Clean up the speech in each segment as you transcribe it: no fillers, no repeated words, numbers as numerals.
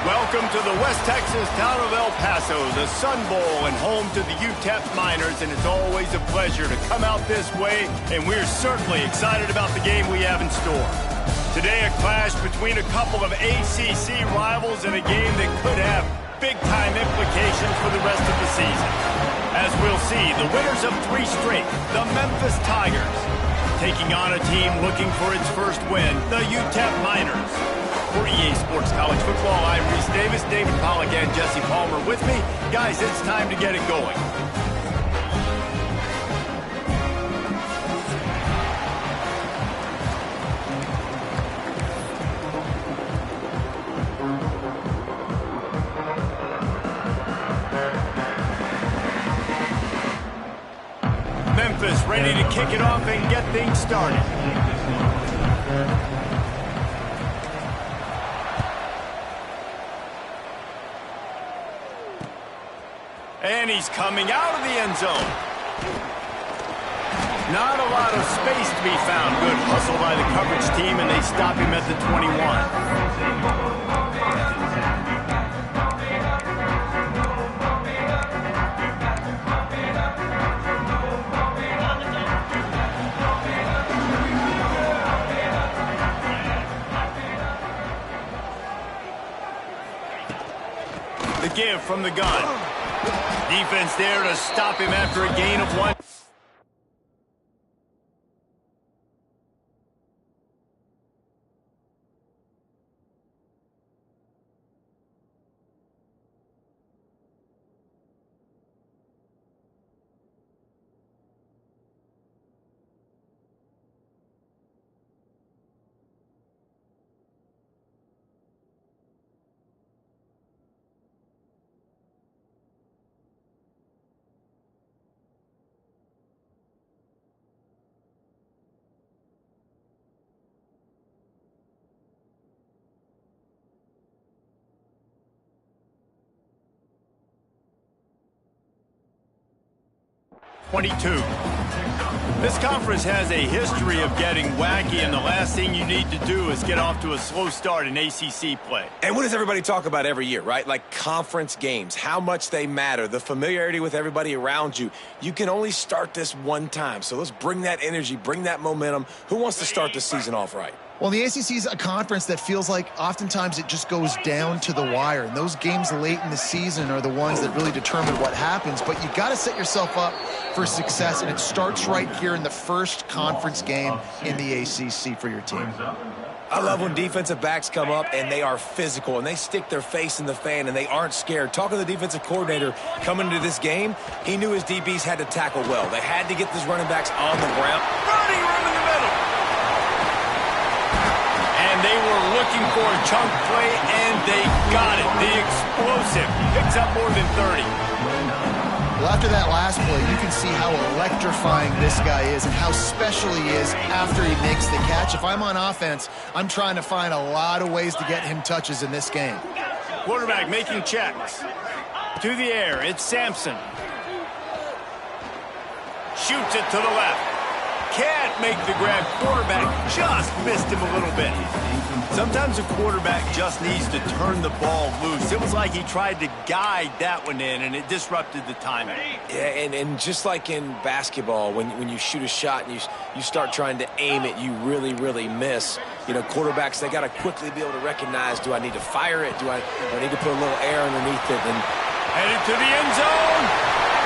Welcome to the West Texas town of El Paso, the Sun Bowl and home to the UTEP Miners, and it's always a pleasure to come out this way, and we're certainly excited about the game we have in store. Today, a clash between a couple of ACC rivals in a game that could have big-time implications for the rest of the season. As we'll see, the winners of 3 straight, the Memphis Tigers, taking on a team looking for its first win, the UTEP Miners. For EA Sports College Football, I'm Reese Davis, David Pollack, and Jesse Palmer with me. Guys, it's time to get it going. Memphis ready to kick it off and get things started. And he's coming out of the end zone. Not a lot of space to be found. Good hustle by the coverage team, and they stop him at the 21. The give from the gun. Defense there to stop him after a gain of 1. This conference has a history of getting wacky, and the last thing you need to do is get off to a slow start in ACC play. And what does everybody talk about every year, right? Like conference games, how much they matter, the familiarity with everybody around you. You can only start this one time, so let's bring that energy, bring that momentum. Who wants to start the season off right? Well, the ACC is a conference that feels like oftentimes it just goes down to the wire. And those games late in the season are the ones that really determine what happens. But you got to set yourself up for success, and it starts right here in the first conference game in the ACC for your team. I love when defensive backs come up and they are physical and they stick their face in the fan and they aren't scared. Talking to the defensive coordinator coming into this game, he knew his DBs had to tackle well. They had to get these running backs on the ground. Running room in the middle. And they were looking for a chunk play, and they got it. The explosive picks up more than 30. Well, after that last play, you can see how electrifying this guy is and how special he is after he makes the catch. If I'm on offense, I'm trying to find a lot of ways to get him touches in this game. Quarterback making checks. To the air, it's Sampson. Shoots it to the left. Can't make the grab. Quarterback just missed him a little bit. Sometimes a quarterback just needs to turn the ball loose. It was like he tried to guide that one in, and it disrupted the timing. Yeah, and just like in basketball, when you shoot a shot and you start trying to aim it, you really, really miss. You know, quarterbacks, they got to quickly be able to recognize, do I need to fire it? Do I need to put a little air underneath it? And headed to the end zone,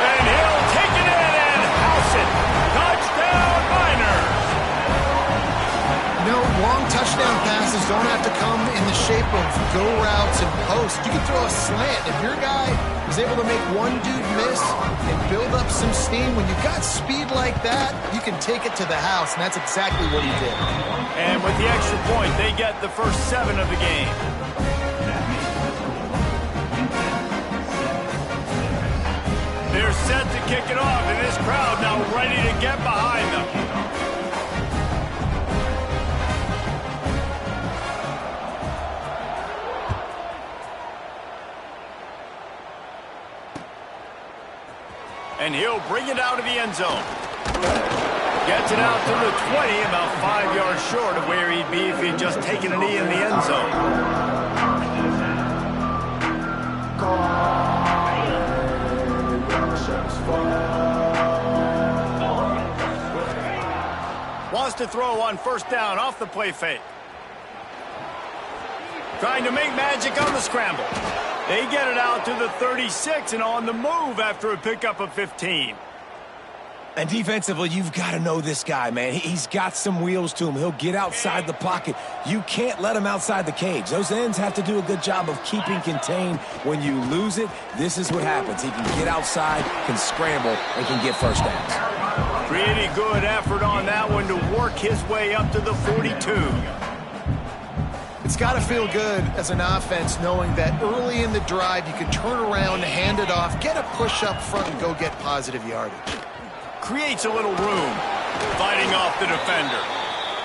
and he'll take it in and house it. Touchdown, Miners! No, long touchdown passes don't have to come in the shape of go routes and posts. You can throw a slant. If your guy is able to make one dude miss and build up some steam, when you've got speed like that, you can take it to the house, and that's exactly what he did. And with the extra point, they get the first 7 of the game. They're set to kick it off, and this crowd now ready to get behind them. And he'll bring it out of the end zone. Gets it out to the 20, about 5 yards short of where he'd be if he'd just taken a knee in the end zone. to throw on first down off the play fake. Trying to make magic on the scramble. They get it out to the 36 and on the move after a pickup of 15. And defensively, you've got to know this guy, man. He's got some wheels to him. He'll get outside the pocket. You can't let him outside the cage. Those ends have to do a good job of keeping contained. When you lose it, this is what happens. He can get outside, can scramble, and can get first downs. Pretty good effort on that one to work his way up to the 42. It's got to feel good as an offense knowing that early in the drive you can turn around, hand it off, get a push up front, and go get positive yardage. Creates a little room, fighting off the defender.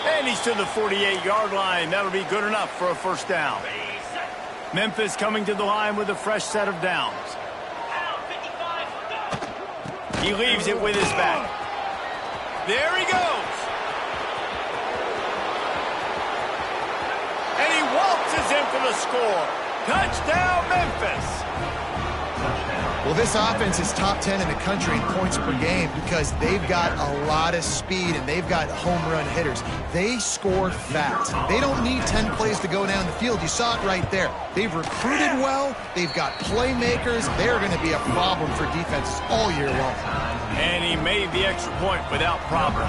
And he's to the 48-yard line. That'll be good enough for a first down. Memphis coming to the line with a fresh set of downs. He leaves it with his back. There he goes. And he waltzes in for the score. Touchdown, Memphis. Well, this offense is top 10 in the country in points per game because they've got a lot of speed and they've got home run hitters. They score fast. They don't need 10 plays to go down the field. You saw it right there. They've recruited well. They've got playmakers. They're going to be a problem for defenses all year long. And he made the extra point without problem.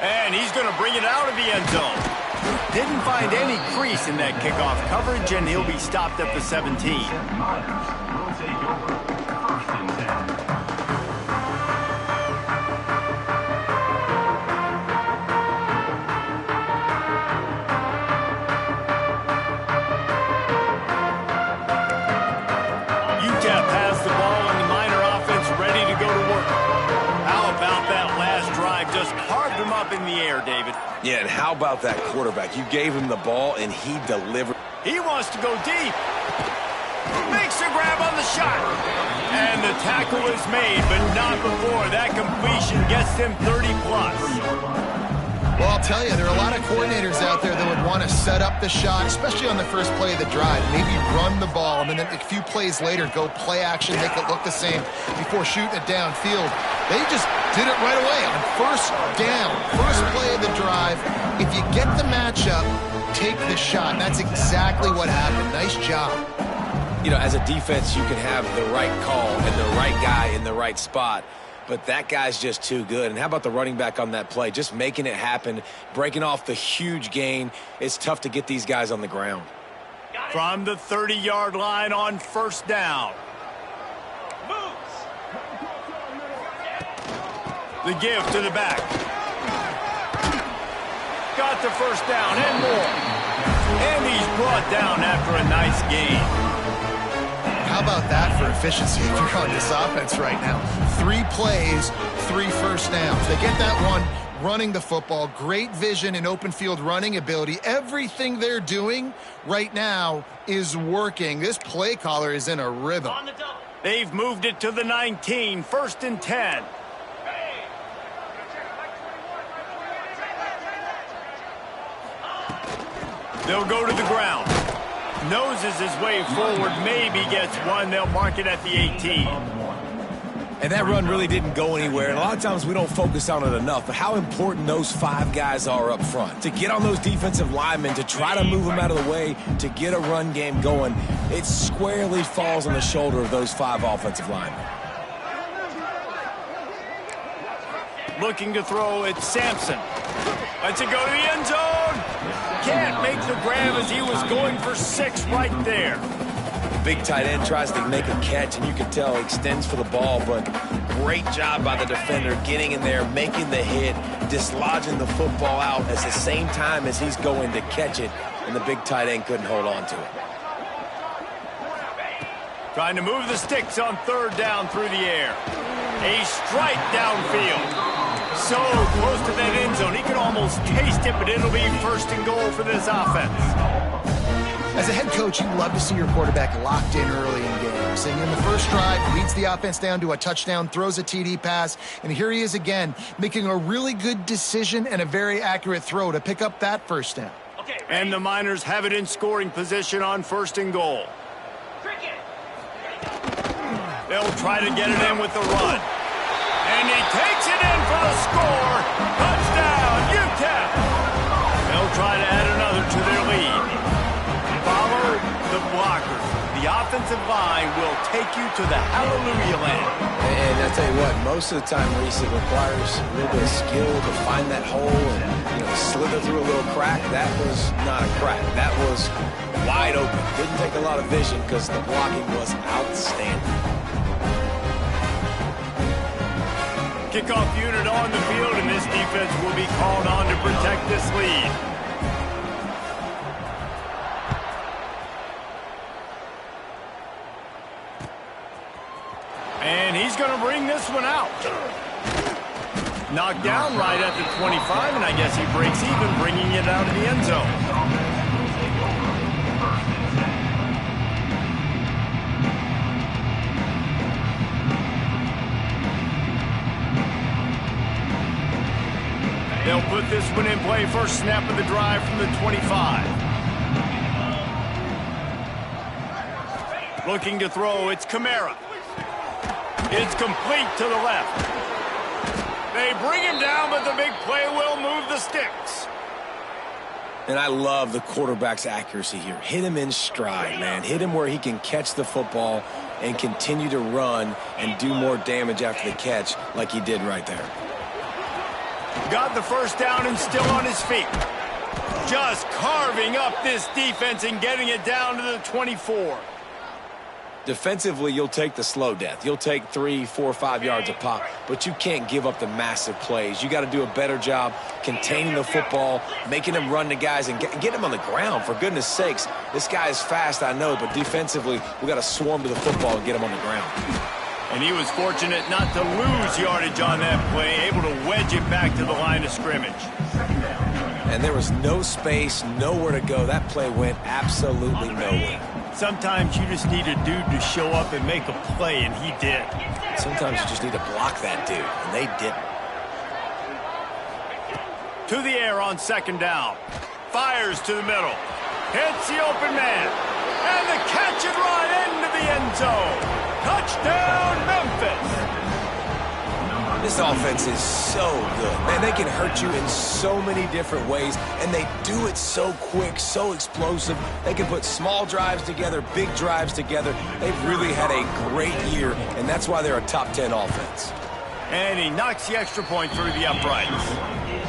And he's going to bring it out of the end zone. Didn't find any crease in that kickoff coverage, and he'll be stopped at the 17. UTEP has the ball, and the Miner offense ready to go to work. How about that last drive? Just carved him up in the air, David. Yeah, and how about that quarterback? You gave him the ball, and he delivered. He wants to go deep. Makes a grab on the shot. And the tackle is made, but not before. That completion gets them 30-plus. Well, I'll tell you, there are a lot of coordinators out there that would want to set up the shot, especially on the first play of the drive. Maybe run the ball, and then a few plays later, go play action, make it look the same before shooting it downfield. They just did it right away on first down, first play of the drive. If you get the matchup, take the shot. And that's exactly what happened. Nice job. You know, as a defense, you can have the right call and the right guy in the right spot. But that guy's just too good. And how about the running back on that play? Just making it happen, breaking off the huge gain. It's tough to get these guys on the ground. From the 30-yard line on first down. The give to the back. Got the first down and more. And he's brought down after a nice gain. How about that for efficiency if you're on this offense right now? 3 plays, 3 first downs. They get that one running the football, great vision and open field running ability. Everything they're doing right now is working. This play caller is in a rhythm. They've moved it to the 19, first and 10. They'll go to the ground. Noses his way forward, maybe gets one. They'll mark it at the 18. And that run really didn't go anywhere. And a lot of times we don't focus on it enough, but how important those 5 guys are up front. To get on those defensive linemen, to try to move them out of the way, to get a run game going, it squarely falls on the shoulder of those 5 offensive linemen. Looking to throw, it's Sampson. Lets it go to the end zone. Can't make the grab as he was going for 6 right there. Big tight end tries to make a catch, and you can tell he extends for the ball, but great job by the defender getting in there, making the hit, dislodging the football out at the same time as he's going to catch it, and the big tight end couldn't hold on to it. Trying to move the sticks on third down through the air. A strike downfield. So close to that end zone. He can almost taste it, but it'll be first and goal for this offense. As a head coach, you love to see your quarterback locked in early in games. And in the first drive, leads the offense down to a touchdown, throws a TD pass, and here he is again, making a really good decision and a very accurate throw to pick up that first down. And the Miners have it in scoring position on first and goal. They'll try to get it in with the run. And he takes it in for the score. Touchdown, UTEP. They'll try to add another to their lead. Follow the blockers. The offensive line will take you to the hallelujah land. And I tell you what, most of the time, Reese, it requires a little bit of skill to find that hole and slither through a little crack. That was not a crack. That was wide open. Didn't take a lot of vision because the blocking was outstanding. Kickoff unit on the field, and this defense will be called on to protect this lead. And he's going to bring this one out. Knocked down right at the 25, and I guess he breaks even, bringing it out of the end zone. They'll put this one in play. First snap of the drive from the 25. Looking to throw, it's Kamara. It's complete to the left. They bring him down, but the big play will move the sticks. And I love the quarterback's accuracy here. Hit him in stride, man. Hit him where he can catch the football and continue to run and do more damage after the catch like he did right there. Got the first down and still on his feet. Just carving up this defense and getting it down to the 24. Defensively, you'll take the slow death. You'll take 3, 4, 5 yards a pop, but you can't give up the massive plays. You got to do a better job containing the football, making them run to guys and get them on the ground. For goodness sakes, this guy is fast, I know, but defensively, we got to swarm to the football and get him on the ground. And he was fortunate not to lose yardage on that play, able to wedge it back to the line of scrimmage. And there was no space, nowhere to go. That play went absolutely nowhere. Sometimes you just need a dude to show up and make a play, and he did. Sometimes you just need to block that dude, and they didn't. To the air on second down. Fires to the middle. Hits the open man. And the catch and run into the end zone. Touchdown, Memphis. This offense is so good. Man, they can hurt you in so many different ways, and they do it so quick, so explosive. They can put small drives together, big drives together. They've really had a great year, and that's why they're a top 10 offense. And he knocks the extra point through the uprights.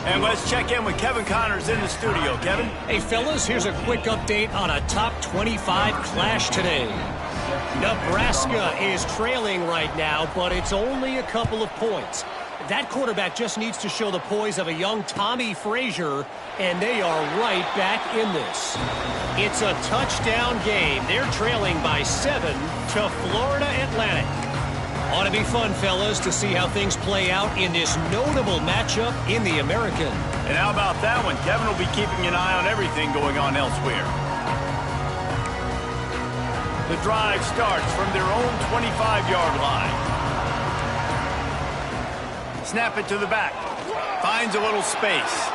And let's check in with Kevin Connors in the studio. Kevin? Hey, fellas, here's a quick update on a top 25 clash today. Nebraska is trailing right now, but it's only a couple of points. That quarterback just needs to show the poise of a young Tommy Frazier, and they are right back in this. It's a touchdown game. They're trailing by 7 to Florida Atlantic. Ought to be fun, fellas, to see how things play out in this notable matchup in the American. And how about that one? Kevin will be keeping an eye on everything going on elsewhere. The drive starts from their own 25-yard line. Snap it to the back. Finds a little space.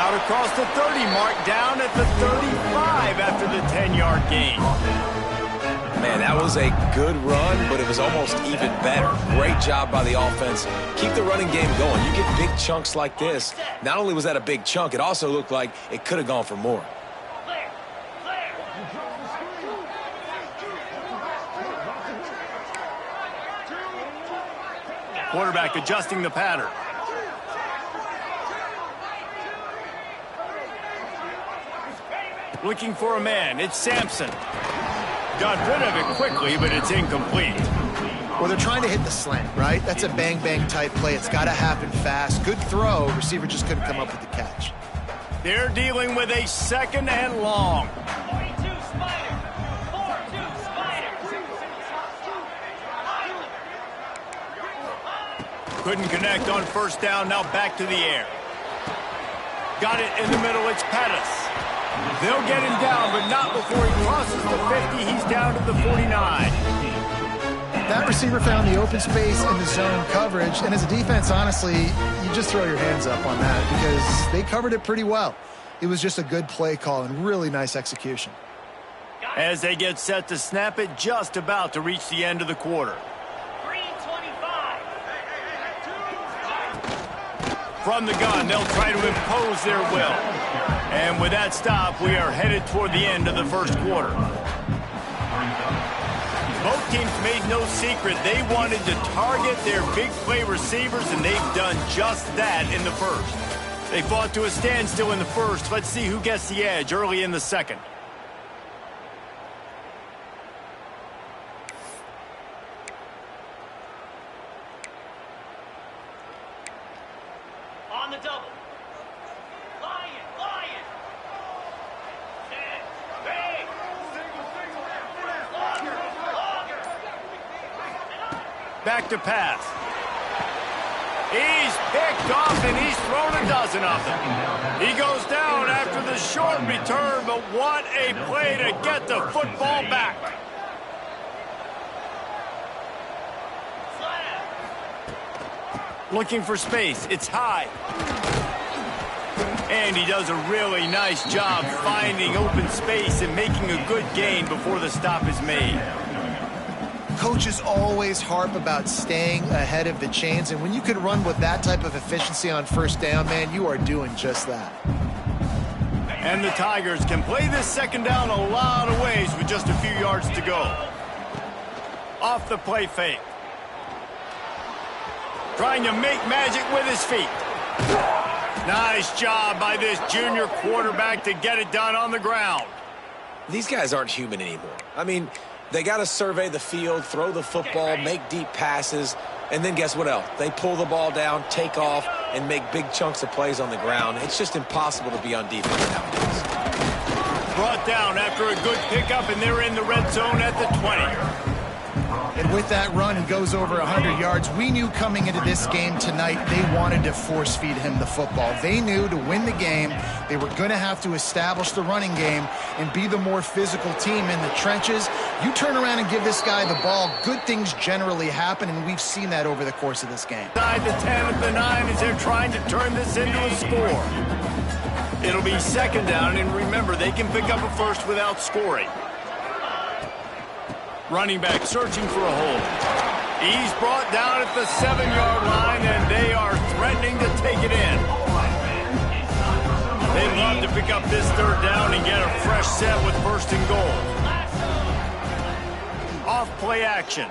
Out across the 30 mark, down at the 35 after the 10-yard gain. Man, that was a good run, but it was almost even better. Great job by the offense. Keep the running game going. You get big chunks like this. Not only was that a big chunk, it also looked like it could have gone for more. Quarterback adjusting the pattern. Looking for a man. It's Sampson. Got rid of it quickly, but it's incomplete. Well, they're trying to hit the slant, right? That's a bang-bang type play. It's got to happen fast. Good throw. Receiver just couldn't come up with the catch. They're dealing with a second and long. Couldn't connect on first down. Now back to the air. Got it in the middle. It's Pettis. They'll get him down, but not before he crosses the 50. He's down to the 49. That receiver found the open space in the zone coverage, and as a defense, honestly, you just throw your hands up on that because they covered it pretty well. It was just a good play call and really nice execution. As they get set to snap it, just about to reach the end of the quarter. 3:25. From the gun, they'll try to impose their will. And with that stop, we are headed toward the end of the first quarter. Both teams made no secret they wanted to target their big play receivers, and they've done just that in the first. They fought to a standstill in the first. Let's see who gets the edge early in the second. On the double. Lion. Set. Big. Longer. Back to pass. He's picked off, and he's thrown a dozen of them. He goes down after the short return, but what a play to get the football back. Looking for space. It's high. And he does a really nice job finding open space and making a good gain before the stop is made. Coaches always harp about staying ahead of the chains, and when you can run with that type of efficiency on first down, man, you are doing just that. And the Tigers can play this second down a lot of ways with just a few yards to go. Off the play fake. Trying to make magic with his feet. Nice job by this junior quarterback to get it done on the ground. These guys aren't human anymore. I mean, they got to survey the field, throw the football, make deep passes, and then guess what else? They pull the ball down, take off, and make big chunks of plays on the ground. It's just impossible to be on defense nowadays. Brought down after a good pickup, and they're in the red zone at the 20. And with that run, he goes over 100 yards. We knew coming into this game tonight, they wanted to force feed him the football. They knew to win the game, they were going to have to establish the running game and be the more physical team in the trenches. You turn around and give this guy the ball, good things generally happen, and we've seen that over the course of this game. Side the 10 at the 9 as they're trying to turn this into a score. It'll be second down, and remember, they can pick up a first without scoring. Running back searching for a hole. He's brought down at the 7-yard line, and they are threatening to take it in. They'd love to pick up this third down and get a fresh set with first and goal. Off play action.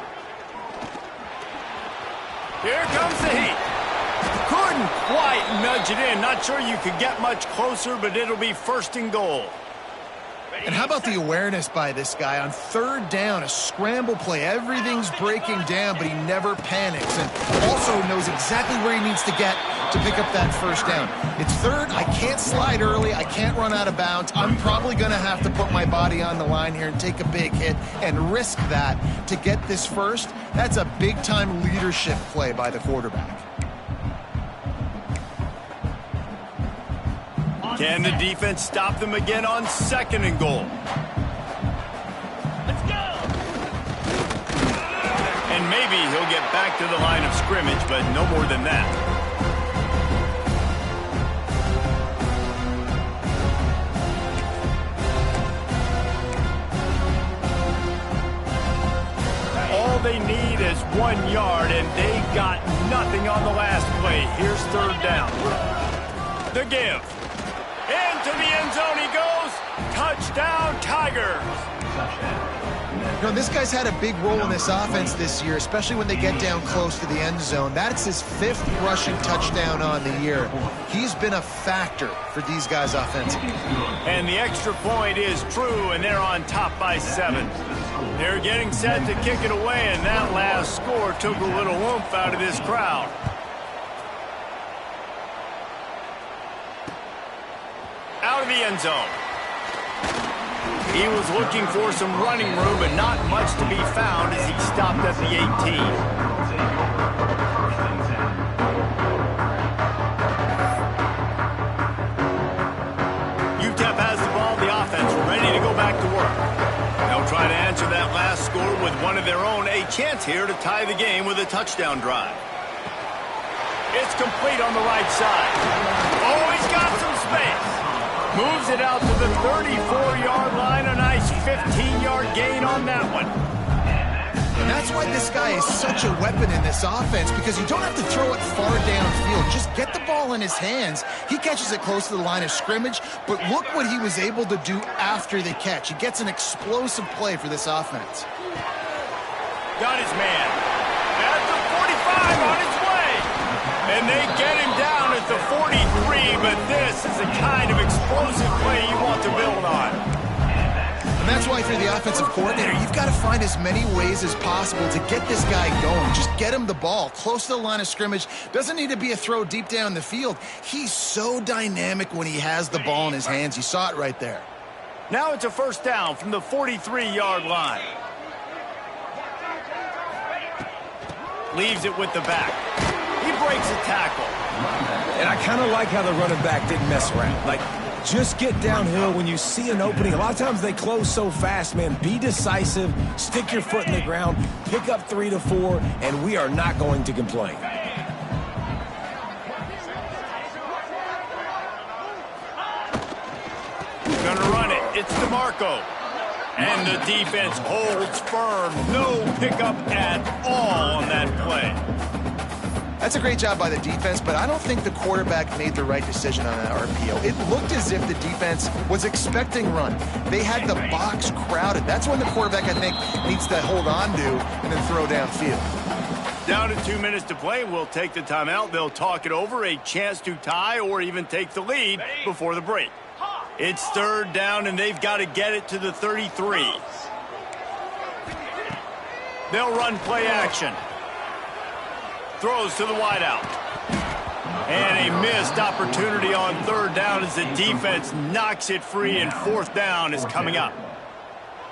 Here comes the heat. Couldn't quite nudge it in. Not sure you could get much closer, but it'll be first and goal. And how about the awareness by this guy on third down, a scramble play. Everything's breaking down, but he never panics and also knows exactly where he needs to get to pick up that first down. It's third. I can't slide early. I can't run out of bounds. I'm probably going to have to put my body on the line here and take a big hit and risk that to get this first. That's a big-time leadership play by the quarterback. Can the defense stop them again on second and goal? Let's go. And maybe he'll get back to the line of scrimmage, but no more than that. All they need is 1 yard, and they got nothing on the last play. Here's third down. The give. Into the end zone he goes. Touchdown, Tigers. You know, this guy's had a big role in this offense this year, especially when they get down close to the end zone. That's his 5th rushing touchdown on the year. He's been a factor for these guys offensively. And the extra point is true, and they're on top by 7. They're getting set to kick it away, and that last score took a little oomph out of this crowd. Out of the end zone. He was looking for some running room, but not much to be found as he stopped at the 18. UTEP has the ball, the offense ready to go back to work. They'll try to answer that last score with one of their own, a chance here to tie the game with a touchdown drive. It's complete on the right side. Oh, he's got some space. Moves it out to the 34-yard line. A nice 15-yard gain on that one. And that's why this guy is such a weapon in this offense, because you don't have to throw it far downfield. Just get the ball in his hands. He catches it close to the line of scrimmage, but look what he was able to do after the catch. He gets an explosive play for this offense. Got his man. At the 45 on his way. And they get him down at the 43, but this is the kind of explosive play you want to build on. And that's why, if you're the offensive coordinator, you've got to find as many ways as possible to get this guy going. Just get him the ball close to the line of scrimmage. Doesn't need to be a throw deep down the field. He's so dynamic when he has the ball in his hands. You saw it right there. Now it's a first down from the 43-yard line. Leaves it with the back. He breaks a tackle. And I kind of like how the running back didn't mess around. Like, just get downhill when you see an opening. A lot of times they close so fast, man. Be decisive, stick your foot in the ground, pick up 3 to 4, and we are not going to complain. Gonna run it. It's DeMarco. And the defense holds firm. No pickup at all on that play. That's a great job by the defense, but I don't think the quarterback made the right decision on that RPO. It looked as if the defense was expecting run. They had the box crowded. That's when the quarterback, I think, needs to hold on to and then throw downfield. Down to 2 minutes to play. We'll take the timeout. They'll talk it over, a chance to tie or even take the lead before the break. It's third down, and they've got to get it to the 33. They'll run play action. Throws to the wideout. And a missed opportunity on third down as the defense knocks it free, and fourth down is coming up.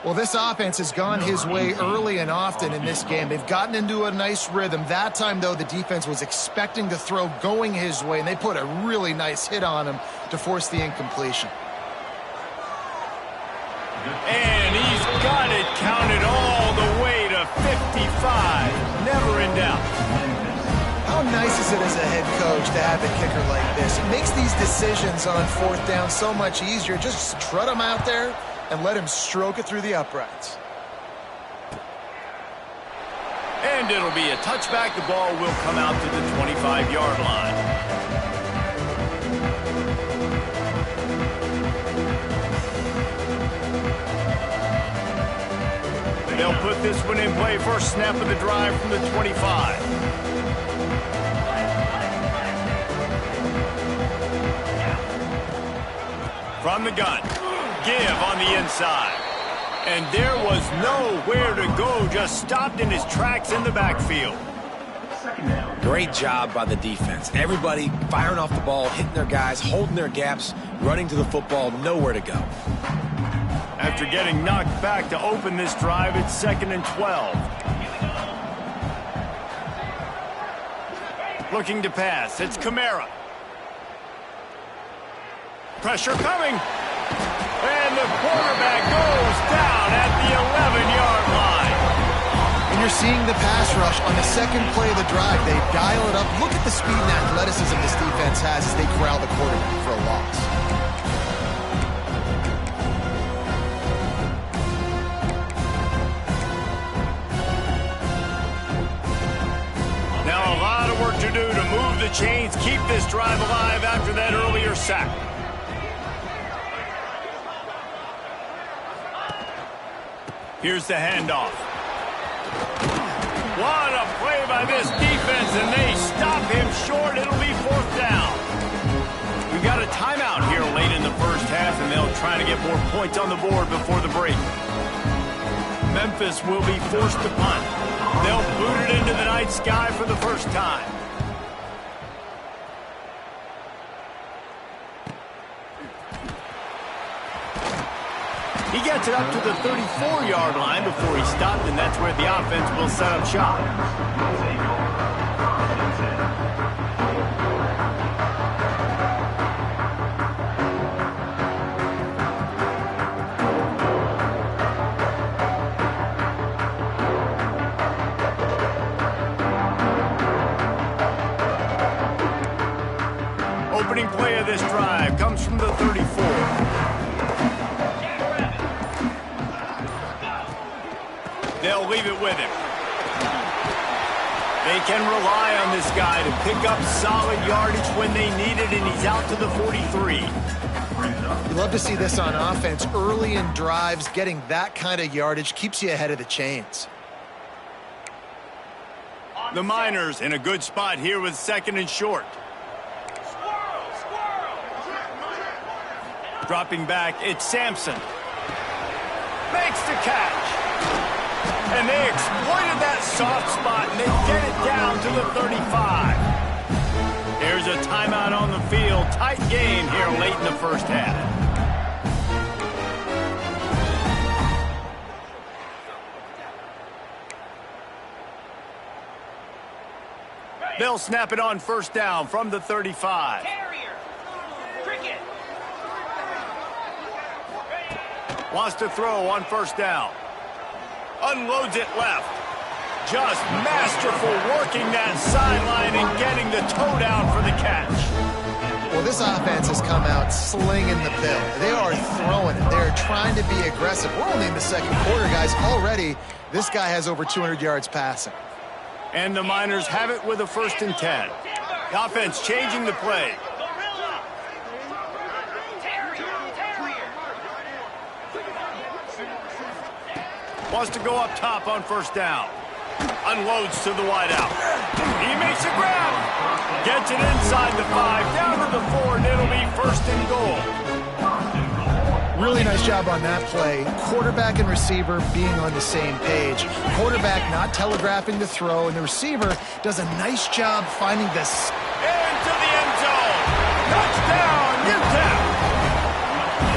Well, this offense has gone his way early and often in this game. They've gotten into a nice rhythm. That time, though, the defense was expecting the throw going his way, and they put a really nice hit on him to force the incompletion. And he's got it counted all the way to 55. Never in doubt. How nice is it as a head coach to have a kicker like this? It makes these decisions on fourth down so much easier. Just trot him out there and let him stroke it through the uprights. And it'll be a touchback. The ball will come out to the 25-yard line. They'll put this one in play. First snap of the drive from the 25. From the gun. Give on the inside. And there was nowhere to go. Just stopped in his tracks in the backfield. Great job by the defense. Everybody firing off the ball, hitting their guys, holding their gaps, running to the football, nowhere to go. After getting knocked back to open this drive, it's 2nd and 12. Looking to pass. It's Kamara. Pressure coming. And the quarterback goes down at the 11-yard line. And you're seeing the pass rush on the second play of the drive. They dial it up. Look at the speed and athleticism this defense has as they corral the quarterback for a loss. Now a lot of work to do to move the chains, keep this drive alive after that earlier sack. Here's the handoff. What a play by this defense, and they stop him short. It'll be fourth down. We've got a timeout here late in the first half, and they'll try to get more points on the board before the break. Memphis will be forced to punt. They'll boot it into the night sky for the first time. He gets it up to the 34-yard line before he stopped, and that's where the offense will set up shop. Opening play of this drive comes from the 34. They'll leave it with him. They can rely on this guy to pick up solid yardage when they need it, and he's out to the 43. You love to see this on offense. Early in drives, getting that kind of yardage keeps you ahead of the chains. The Miners in a good spot here with 2nd and short. Dropping back, it's Sampson. Makes the catch. And they exploited that soft spot, and they get it down to the 35. There's a timeout on the field. Tight game here late in the first half. They'll snap it on 1st down from the 35. Wants to throw on 1st down. Unloads it left. Just masterful working that sideline and getting the toe down for the catch. Well, this offense has come out slinging the bill. They are throwing it. They're trying to be aggressive. We're only in the 2nd quarter, guys. Already, this guy has over 200 yards passing. And the Miners have it with a 1st and 10. The offense changing the play. Wants to go up top on 1st down. Unloads to the wideout. He makes a grab. Gets it inside the 5, down to the 4, and it'll be 1st and goal. Really nice job on that play. Quarterback and receiver being on the same page. Quarterback not telegraphing the throw, and the receiver does a nice job finding this. Into the end zone. Touchdown, UTEP.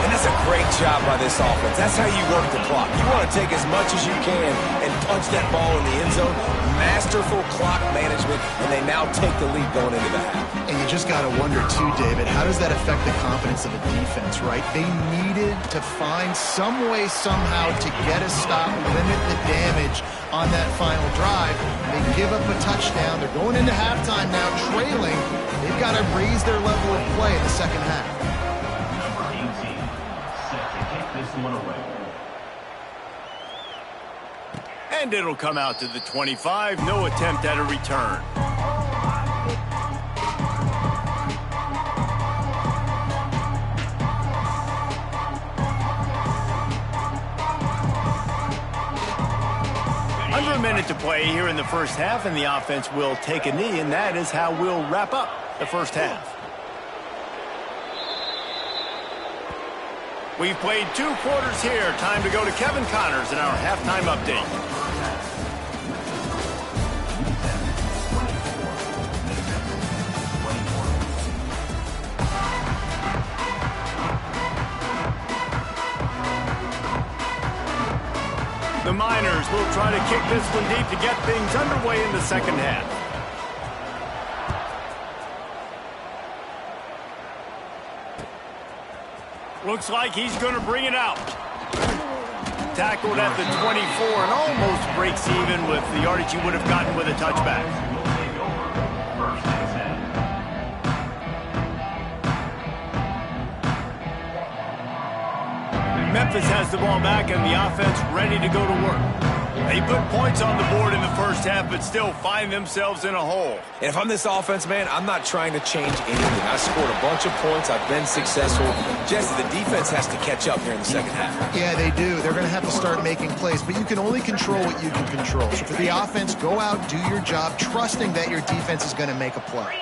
And that's a great job by this offense. That's how you work the clock. You want to take as much as you can and punch that ball in the end zone. Masterful clock management, and they now take the lead going into the half. And you just got to wonder, too, David, how does that affect the confidence of a defense, right? They needed to find some way, somehow, to get a stop, limit the damage on that final drive. They give up a touchdown. They're going into halftime now, trailing. They've got to raise their level of play in the 2nd half. And it'll come out to the 25. No attempt at a return. Under a minute to play here in the first half, and the offense will take a knee, and that is how we'll wrap up the first half. We've played 2 quarters here. Time to go to Kevin Connors in our halftime update. The Miners will try to kick this one deep to get things underway in the 2nd half. Looks like he's going to bring it out. Tackled at the 24 and almost breaks even with the yardage he would have gotten with a touchback. Memphis has the ball back and the offense ready to go to work. They put points on the board in the first half, but still find themselves in a hole. And if I'm this offense, man, I'm not trying to change anything. I scored a bunch of points. I've been successful. Jesse, the defense has to catch up here in the 2nd half. Yeah, they do. They're going to have to start making plays, but you can only control what you can control. So for the offense, go out, do your job, trusting that your defense is going to make a play.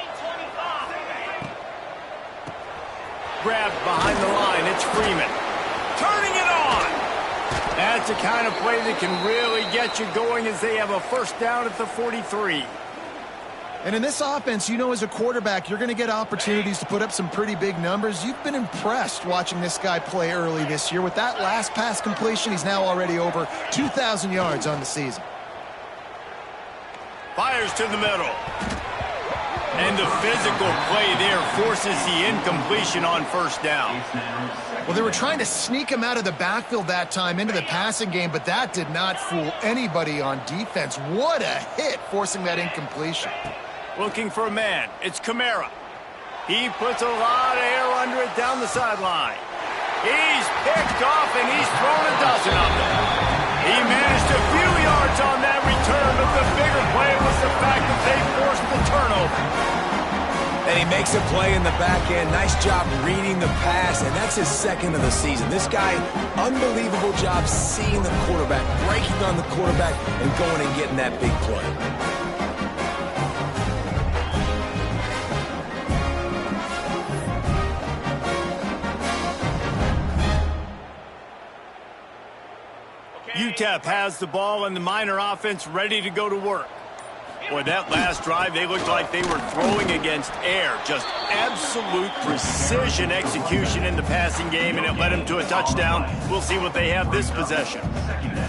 Grabbed behind the line. It's Freeman. Turning it on. That's the kind of play that can really get you going as they have a 1st down at the 43. And in this offense, you know, as a quarterback, you're going to get opportunities to put up some pretty big numbers. You've been impressed watching this guy play early this year. With that last pass completion, he's now already over 2,000 yards on the season. Fires to the middle. And the physical play there forces the incompletion on 1st down. Well, they were trying to sneak him out of the backfield that time into the passing game, but that did not fool anybody on defense. What a hit, forcing that incompletion. Looking for a man. It's Kamara. He puts a lot of air under it down the sideline. He's picked off, and he's thrown a dozen of them. He managed a few yards on that return, but the bigger play was the fact that they forced the turnover. And he makes a play in the back end. Nice job reading the pass, and that's his second of the season. This guy, unbelievable job seeing the quarterback, breaking on the quarterback, and going and getting that big play. UTEP has the ball and the Miner offense ready to go to work. Boy, that last drive, they looked like they were throwing against air. Just absolute precision execution in the passing game, and it led them to a touchdown. We'll see what they have this possession.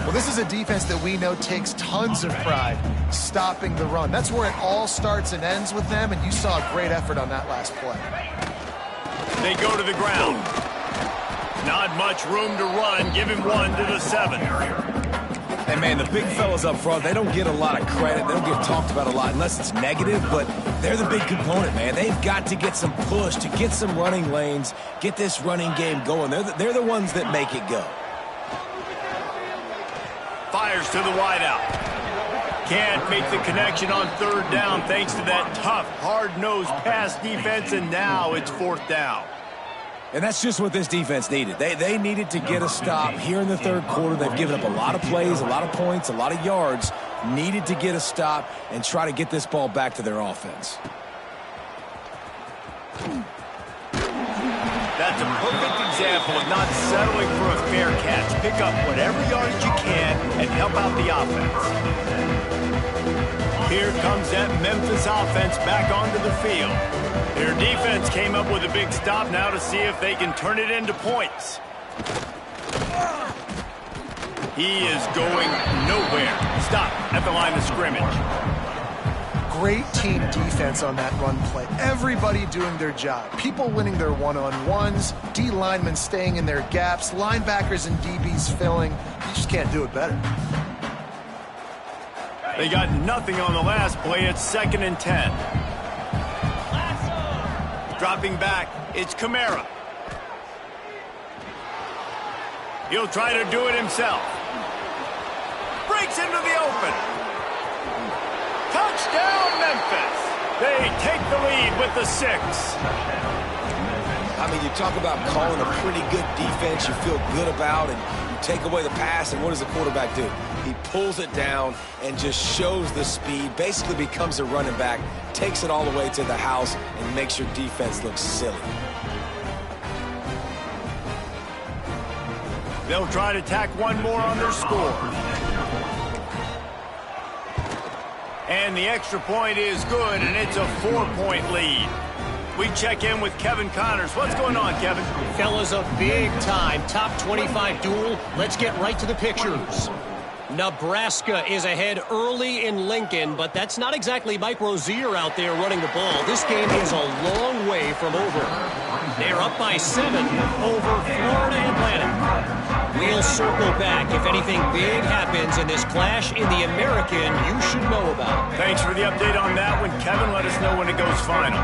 Well, this is a defense that we know takes tons of pride stopping the run. That's where it all starts and ends with them, and you saw a great effort on that last play. They go to the ground. Not much room to run. Give him one to the 7. Hey, man, the big fellas up front, they don't get a lot of credit. They don't get talked about a lot unless it's negative, but they're the big component, man. They've got to get some push, to get some running lanes, get this running game going. They're the ones that make it go. Fires to the wideout. Can't make the connection on 3rd down thanks to that tough, hard-nosed pass defense, and now it's 4th down. And that's just what this defense needed. They needed to get a stop here in the 3rd quarter. They've given up a lot of plays, a lot of points, a lot of yards. Needed to get a stop and try to get this ball back to their offense. That's a perfect example of not settling for a fair catch. Pick up whatever yards you can and help out the offense. Here comes that Memphis offense back onto the field. Their defense came up with a big stop now to see if they can turn it into points. He is going nowhere. Stop at the line of scrimmage. Great team defense on that run play. Everybody doing their job. People winning their one-on-ones, D linemen staying in their gaps, linebackers and DBs filling. You just can't do it better. They got nothing on the last play. It's 2nd and 10. Dropping back, it's Kamara. He'll try to do it himself. Breaks into the open. Touchdown, Memphis. They take the lead with the 6. I mean, you talk about calling a pretty good defense you feel good about, and you take away the pass, and what does the quarterback do? He pulls it down and just shows the speed, basically becomes a running back, takes it all the way to the house, and makes your defense look silly. They'll try to tack one more on their score. And the extra point is good, and it's a 4-point lead. We check in with Kevin Connors. What's going on, Kevin? Fellas, a big-time top 25 duel. Let's get right to the pictures. Nebraska is ahead early in Lincoln, but that's not exactly Mike Rozier out there running the ball. This game is a long way from over. They're up by 7 over Florida Atlantic. We'll circle back if anything big happens in this clash in the American you should know about. Thanks for the update on that one, Kevin. Let us know when it goes final.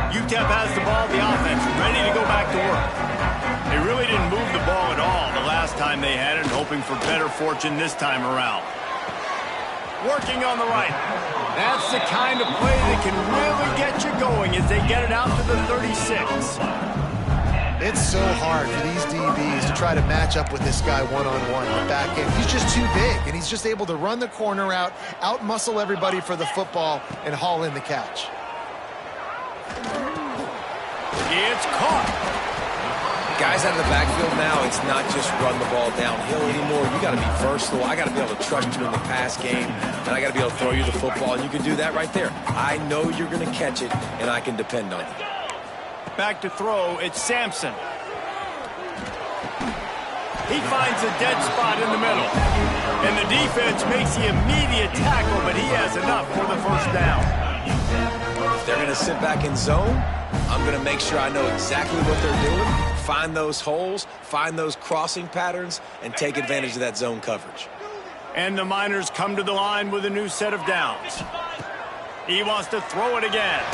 UTEP has the ball, the offense, ready to go back to work. They really didn't move the ball at all the last time they had it, hoping for better fortune this time around. Working on the right. That's the kind of play that can really get you going as they get it out to the 36. It's so hard for these DBs to try to match up with this guy one-on-one in the back end. He's just too big, and he's just able to run the corner out-muscle everybody for the football, and haul in the catch. It's caught. Guys out of the backfield now, it's not just run the ball downhill anymore. You got to be versatile. I got to be able to trust you in the pass game, and I got to be able to throw you the football, and you can do that right there. I know you're going to catch it, and I can depend on it. Back to throw, it's Sampson. He finds a dead spot in the middle, and the defense makes the immediate tackle, but he has enough for the 1st down. If they're going to sit back in zone, I'm going to make sure I know exactly what they're doing, find those holes, find those crossing patterns, and take advantage of that zone coverage. And the Miners come to the line with a new set of downs. He wants to throw it again.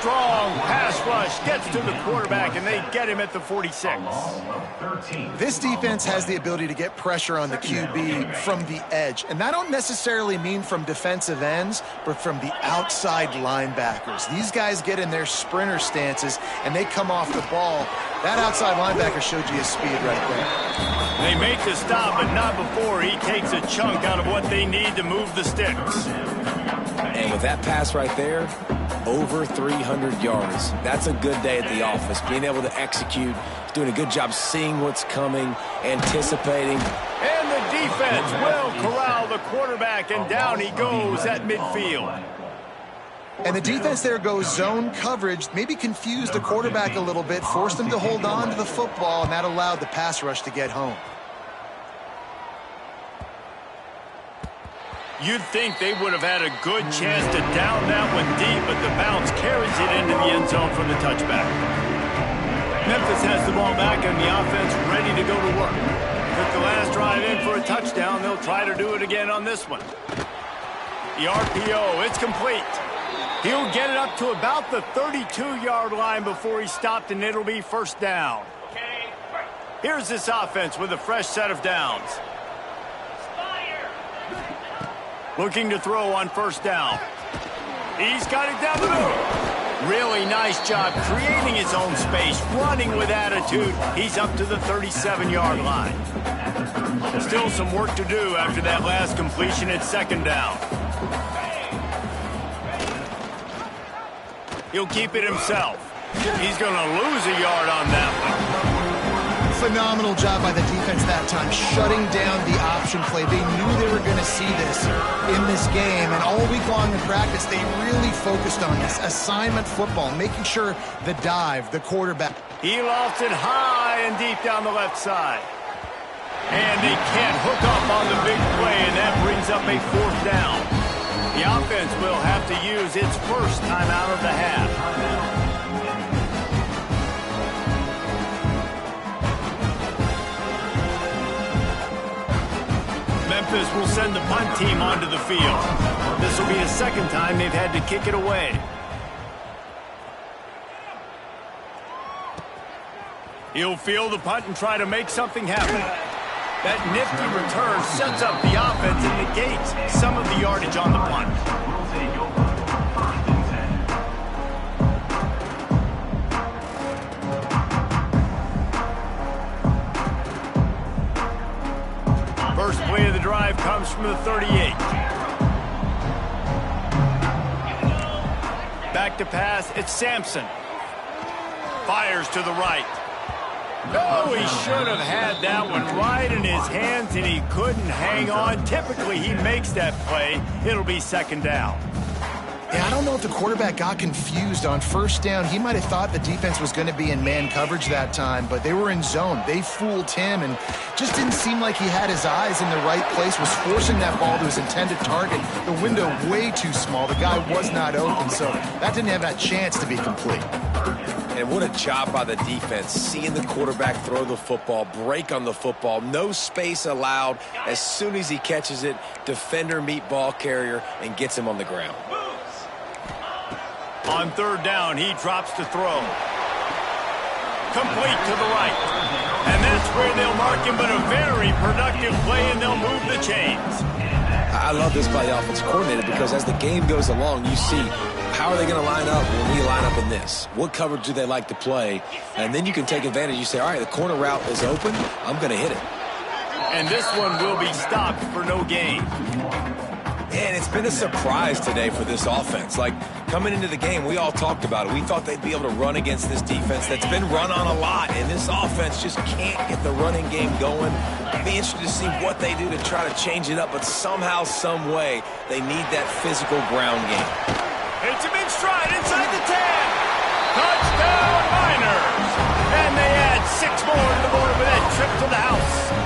Strong pass rush gets to the quarterback, and they get him at the 46. This defense has the ability to get pressure on the QB from the edge, and that don't necessarily mean from defensive ends, but from the outside linebackers. These guys get in their sprinter stances, and they come off the ball. That outside linebacker showed you his speed right there. They make the stop, but not before he takes a chunk out of what they need to move the sticks. And with that pass right there, over 300 yards. That's a good day at the office. Being able to execute, doing a good job seeing what's coming, anticipating. And the defense will corral the quarterback, and down he goes at midfield. And the defense there goes zone coverage, maybe confused the quarterback a little bit, forced him to hold on to the football, and that allowed the pass rush to get home. You'd think they would have had a good chance to down that one deep, but the bounce carries it into the end zone for the touchback. Memphis has the ball back and the offense ready to go to work. Took the last drive in for a touchdown. They'll try to do it again on this one. The RPO, it's complete. He'll get it up to about the 32-yard line before he stopped, and it'll be first down. Here's this offense with a fresh set of downs. Looking to throw on first down. He's got it down the middle. Really nice job creating his own space, running with attitude. He's up to the 37-yard line. Still some work to do after that last completion at second down. He'll keep it himself. He's going to lose a yard on that one. Phenomenal job by the defense that time, shutting down the option play. They knew they were going to see this in this game, and all week long in practice, they really focused on this assignment football, making sure the dive, the quarterback. He lofts it high and deep down the left side. And they can't hook up on the big play, and that brings up a fourth down. The offense will have to use its first timeout of the half. Memphis will send the punt team onto the field. This will be the second time they've had to kick it away. He'll field the punt and try to make something happen. That nifty return sets up the offense and negates some of the yardage on the punt. First play of the drive comes from the 38. Back to pass, it's Sampson. Fires to the right. Oh, he should have had that one right in his hands, and he couldn't hang on. Typically, he makes that play. It'll be second down. Yeah, I don't know if the quarterback got confused on first down. He might have thought the defense was going to be in man coverage that time, but they were in zone. They fooled him, and just didn't seem like he had his eyes in the right place, was forcing that ball to his intended target. The window way too small. The guy was not open, so that didn't have that chance to be complete. And what a job by the defense, seeing the quarterback throw the football, break on the football, no space allowed. As soon as he catches it, defender meet ball carrier and gets him on the ground. On third down, he drops to throw. Complete to the right. And that's where they'll mark him, but a very productive play, and they'll move the chains. I love this by the offensive coordinator because as the game goes along, you see how are they going to line up when we line up in this? What coverage do they like to play? And then you can take advantage. You say, all right, the corner route is open. I'm going to hit it. And this one will be stopped for no gain. And it's been a surprise today for this offense. Like, coming into the game, we all talked about it. We thought they'd be able to run against this defense that's been run on a lot, and this offense just can't get the running game going. I'd be interested to see what they do to try to change it up, but somehow, some way, they need that physical ground game. It's a big stride inside the 10. Touchdown, Miners. And they add 6 more to the board with that trip to the house.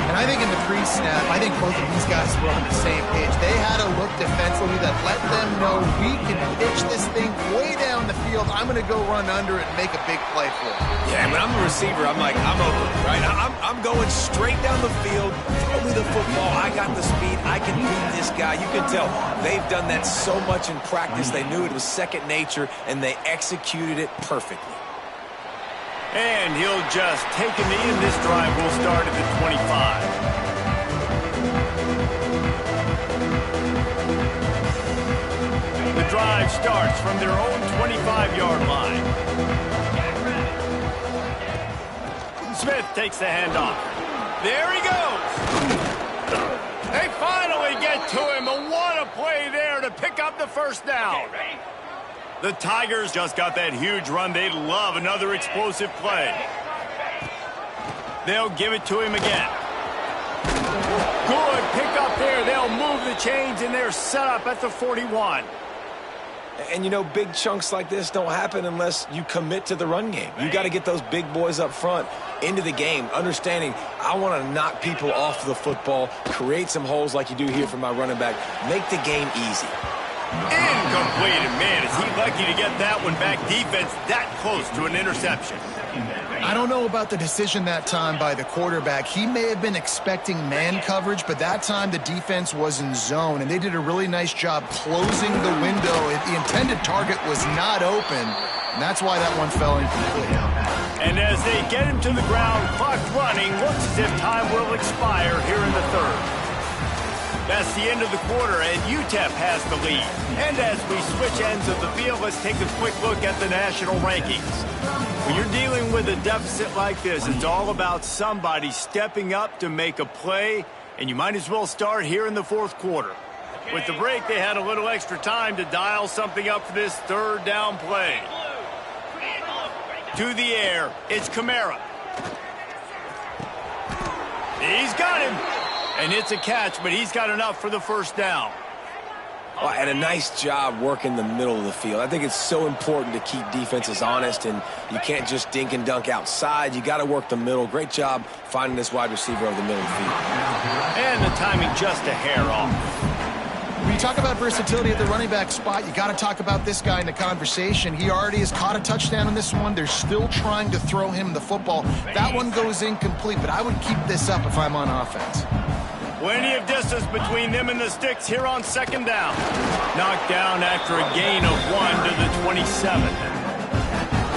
And I think in the pre-snap, I think both of these guys were on the same page. They had a look defensively that let them know we can pitch this thing way down the field. I'm going to go run under it and make a big play for it. Yeah, when I'm the receiver, I'm like, I'm over it, right? I'm going straight down the field. Throw me the football. I got the speed. I can beat this guy. You can tell they've done that so much in practice. They knew it was second nature, and they executed it perfectly. And he'll just take a knee, and this drive will start at the 25. The drive starts from their own 25-yard line. Smith takes the handoff. There he goes. They finally get to him, and what a play there to pick up the first down. The Tigers just got that huge run. They love another explosive play. They'll give it to him again. Good pick up there. They'll move the chains, and they're set up at the 41. And, you know, big chunks like this don't happen unless you commit to the run game. You got to get those big boys up front into the game, understanding I want to knock people off the football, create some holes like you do here for my running back, make the game easy. Incomplete, and man, is he lucky to get that one back. Defense that close to an interception. I don't know about the decision that time by the quarterback. He may have been expecting man coverage, but that time the defense was in zone, and they did a really nice job closing the window. The intended target was not open, and that's why that one fell incomplete. And as they get him to the ground, clock running, looks as if time will expire here in the third. That's the end of the quarter, and UTEP has the lead. And as we switch ends of the field, let's take a quick look at the national rankings. When you're dealing with a deficit like this, it's all about somebody stepping up to make a play, and you might as well start here in the fourth quarter. With the break, they had a little extra time to dial something up for this third down play. To the air, it's Kamara. He's got him. And it's a catch, but he's got enough for the first down. Well, and a nice job working the middle of the field. I think it's so important to keep defenses honest, and you can't just dink and dunk outside. You got to work the middle. Great job finding this wide receiver over the middle of the field. And the timing just a hair off. When you talk about versatility at the running back spot, you got to talk about this guy in the conversation. He already has caught a touchdown on this one. They're still trying to throw him the football. That one goes incomplete, but I would keep this up if I'm on offense. Plenty of distance between them and the sticks here on second down. Knocked down after a gain of 1 to the 27.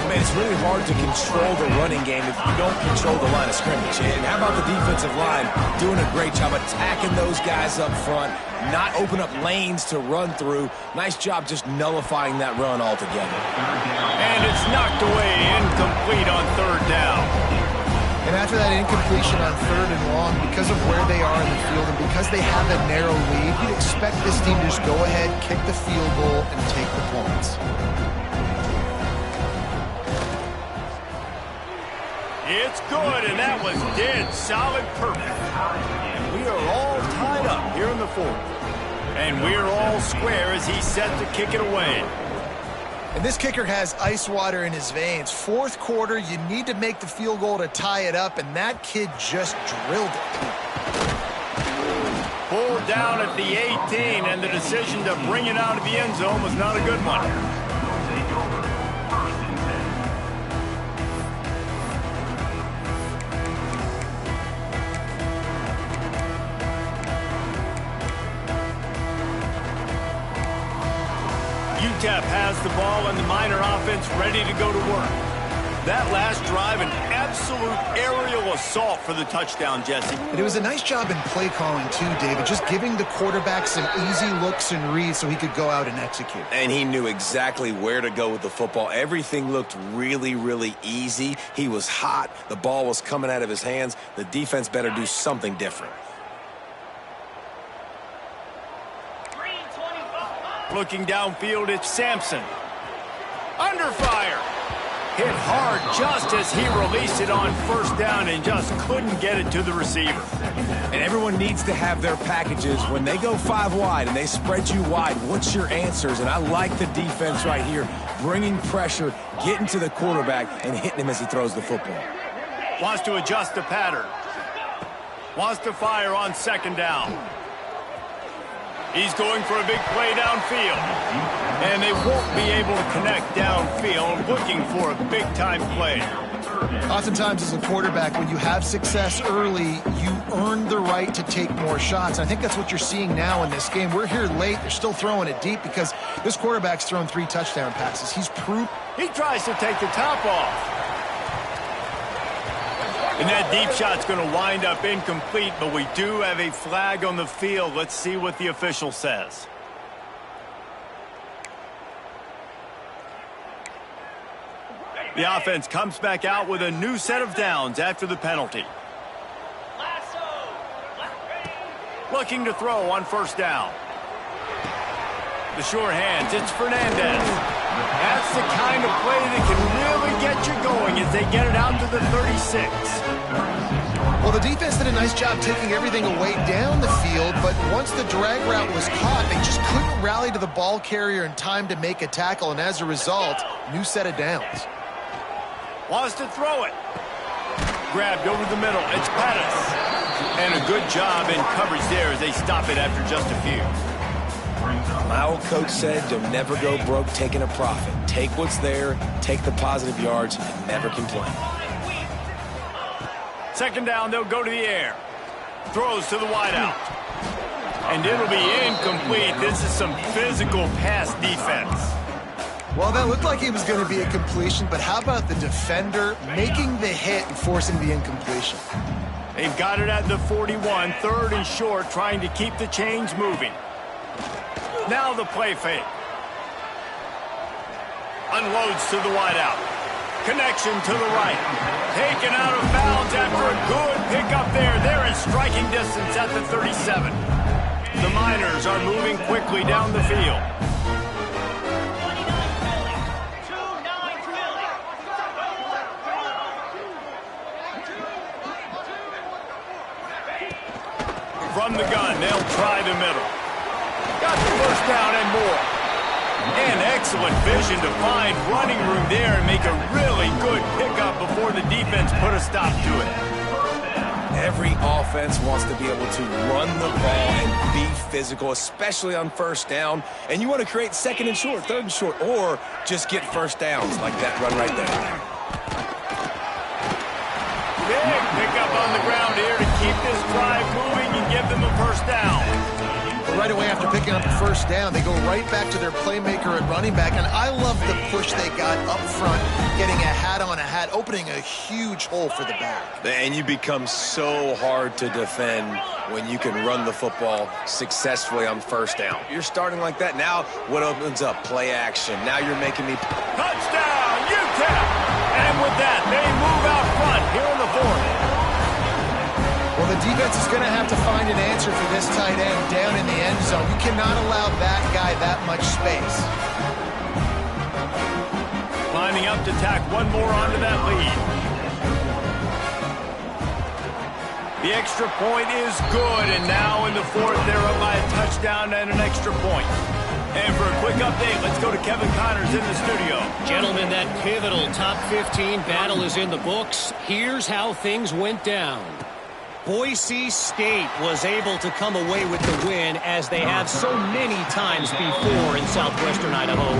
Man, it's really hard to control the running game if you don't control the line of scrimmage. And how about the defensive line doing a great job attacking those guys up front, not open up lanes to run through. Nice job just nullifying that run altogether. And it's knocked away, incomplete on third down. And after that incompletion on third and long, because of where they are in the field and because they have a narrow lead, you'd expect this team to just go ahead, kick the field goal, and take the points. It's good, and that was dead solid perfect. And we are all tied up here in the fourth. And we're all square as he's set to kick it away. And this kicker has ice water in his veins. Fourth quarter, you need to make the field goal to tie it up, and that kid just drilled it. Pulled down at the 18, and the decision to bring it out of the end zone was not a good one. UTEP has the ball and the Miner offense ready to go to work. That last drive, an absolute aerial assault for the touchdown, Jesse. And it was a nice job in play calling too, David, just giving the quarterback some easy looks and reads so he could go out and execute. And he knew exactly where to go with the football. Everything looked really, really easy. He was hot. The ball was coming out of his hands. The defense better do something different. Looking downfield, it's Sampson. Under fire. Hit hard just as he released it on first down and just couldn't get it to the receiver. And everyone needs to have their packages. When they go 5 wide and they spread you wide, what's your answers? And I like the defense right here, bringing pressure, getting to the quarterback, and hitting him as he throws the football. Wants to adjust the pattern. Wants to fire on second down. He's going for a big play downfield. And they won't be able to connect downfield, looking for a big-time play. Oftentimes as a quarterback, when you have success early, you earn the right to take more shots. I think that's what you're seeing now in this game. We're here late. They're still throwing it deep because this quarterback's thrown 3 touchdown passes. He's proved. He tries to take the top off. And that deep shot's going to wind up incomplete, but we do have a flag on the field. Let's see what the official says. The offense comes back out with a new set of downs after the penalty. Looking to throw on first down. The short hands, it's Fernandez. That's the kind of play that can really get you going as they get it out to the 36. Well, the defense did a nice job taking everything away down the field, but once the drag route was caught, they just couldn't rally to the ball carrier in time to make a tackle, and as a result, new set of downs. Wants to throw it. Grabbed over the middle. It's Pettis. And a good job in coverage there as they stop it after just a few. My old coach said, you'll never go broke taking a profit. Take what's there, take the positive yards, and never complain. Second down, they'll go to the air. Throws to the wideout. And it'll be incomplete. This is some physical pass defense. Well, that looked like it was going to be a completion, but how about the defender making the hit and forcing the incompletion? They've got it at the 41, third and short, trying to keep the chains moving. Now the play fake. Unloads to the wideout. Connection to the right. Taken out of bounds after a good pickup there. They're in striking distance at the 37. The Miners are moving quickly down the field. From the gun, they'll try the middle. Got the first down and more. And excellent vision to find running room there and make a really good pickup before the defense put a stop to it. Every offense wants to be able to run the ball and be physical, especially on first down. And you want to create second and short, third and short, or just get first downs like that run right there. Big pickup on the ground here to keep this drive moving and give them a first down. But right away after picking up the first down, they go right back to their playmaker at running back. And I love the push they got up front, getting a hat on a hat, opening a huge hole for the back. And you become so hard to defend when you can run the football successfully on first down. You're starting like that. Now what opens up? Play action. Now you're making me... Touchdown, UTEP! And with that, they move out front here in the fourth. Well, the defense is going to have to find an answer for this tight end down in the end zone. You cannot allow that guy that much space. Lining up to tack one more onto that lead. The extra point is good, and now in the fourth, they're up by a touchdown and an extra point. And for a quick update, let's go to Kevin Connors in the studio. Gentlemen, that pivotal top 15 battle is in the books. Here's how things went down. Boise State was able to come away with the win, as they have so many times before in southwestern Idaho,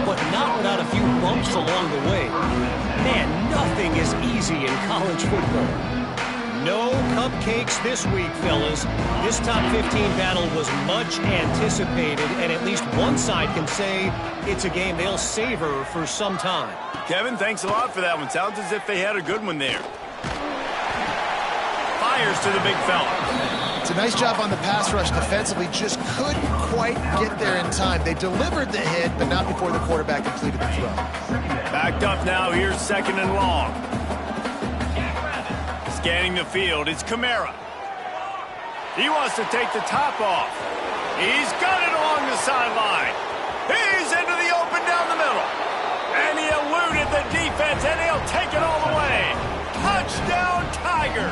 but not without a few bumps along the way. Man, nothing is easy in college football. No cupcakes this week, fellas. This top 15 battle was much anticipated, and at least one side can say it's a game they'll savor for some time. Kevin, thanks a lot for that one. Sounds as if they had a good one there. Fires to the big fella. It's a nice job on the pass rush defensively. Just couldn't quite get there in time. They delivered the hit, but not before the quarterback completed the throw. Backed up now. Here's second and long. Scanning the field, it's Kamara. He wants to take the top off. He's got it along the sideline. He's into the open down the middle. And he eluded the defense, and he'll take it all the way. Touchdown, Tigers.